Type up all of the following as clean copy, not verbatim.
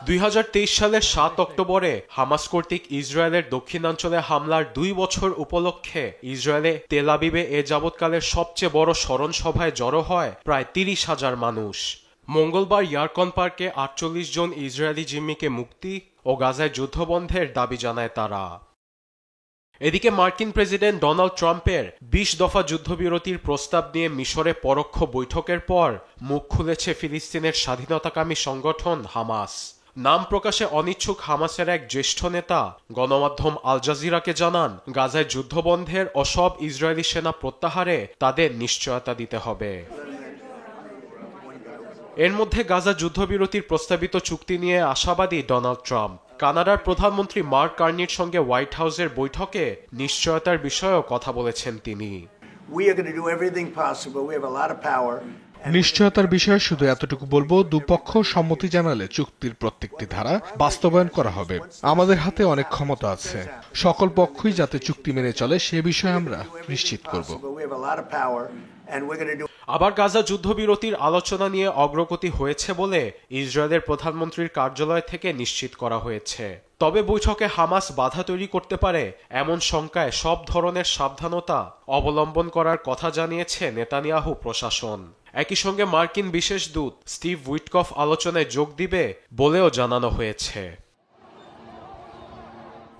2023 সালের 7 অক্টোবরে হামাস কর্তৃক ইসরায়েলের দক্ষিণাঞ্চলে হামলার 2 বছর উপলক্ষে ইসরায়েলে তেল আবিবে এ যাবৎকালের সবচেয়ে বড় স্মরণ সভায় জড়ো হয় প্রায় 30,000 মানুষ। মঙ্গলবার ইয়ারকন পার্কে 48 জন ইসরায়েলি জিম্মিকে মুক্তি ও গাজায় যুদ্ধবন্ধের দাবি জানায় তারা। এদিকে মার্কিন প্রেসিডেন্ট ডোনাল্ড ট্রাম্পের 20 দফা যুদ্ধবিরতির প্রস্তাব নিয়ে মিশরে পরোক্ষ বৈঠকের পর মুখ খুলেছে ফিলিস্তিনের স্বাধীনতাকামী সংগঠন হামাস। নাম প্রকাশে অনিচ্ছুক হামাসের এক জ্যেষ্ঠ নেতা গণমাধ্যম আল জাজিরাকে জানান, গাজায় যুদ্ধবন্ধের ও সব ইসরায়েলি সেনা প্রত্যাহারে তাদের নিশ্চয়তা দিতে হবে। এর মধ্যে গাজা যুদ্ধবিরতির প্রস্তাবিত চুক্তি নিয়ে আশাবাদী ডোনাল্ড ট্রাম্প। কানাডার প্রধানমন্ত্রী মার্ক কার্নির সঙ্গে হোয়াইট হাউসের বৈঠকে নিশ্চয়তার বিষয়েও কথা বলেছেন তিনি। নিশ্চয়তার বিষয়ে শুধু এতটুকু বলবো, দুপক্ষ সম্মতি জানালে চুক্তির প্রত্যেকটি ধারা বাস্তবায়ন করা হবে। আমাদের হাতে অনেক ক্ষমতা আছে, সকল পক্ষই যাতে চুক্তি মেনে চলে সে বিষয়ে আমরা নিশ্চিত করব। আবার গাজা যুদ্ধবিরতির আলোচনা নিয়ে অগ্রগতি হয়েছে বলে ইসরায়েলের প্রধানমন্ত্রীর কার্যালয় থেকে নিশ্চিত করা হয়েছে। তবে বৈঠকে হামাস বাধা তৈরি করতে পারে এমন শঙ্কায় সব ধরনের সাবধানতা অবলম্বন করার কথা জানিয়েছে নেতানিয়াহু প্রশাসন। একই সঙ্গে মার্কিন বিশেষ দূত স্টিভ উইটকফ আলোচনায় যোগ দিবে বলেও জানানো হয়েছে।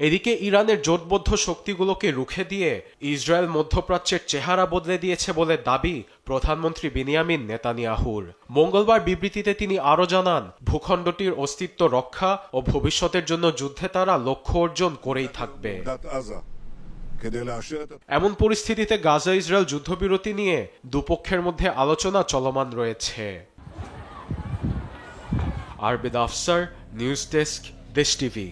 এদিকে ইরানের জোটবদ্ধ শক্তিগুলোকে রুখে দিয়ে ইসরায়েল মধ্যপ্রাচ্যের চেহারা বদলে দিয়েছে বলে দাবি প্রধানমন্ত্রী বেনিয়ামিন নেতানিয়াহুর। মঙ্গলবার বিবৃতিতে তিনি আরও জানান, ভূখণ্ডটির অস্তিত্ব রক্ষা ও ভবিষ্যতের জন্য যুদ্ধে তারা লক্ষ্য অর্জন করেই থাকবে। এমন পরিস্থিতিতে গাজা ইসরায়েল যুদ্ধবিরতি নিয়ে দুপক্ষের মধ্যে আলোচনা চলমান রয়েছে। আরবেদ আফসার, নিউজ ডেস্ক, দেশ টিভি।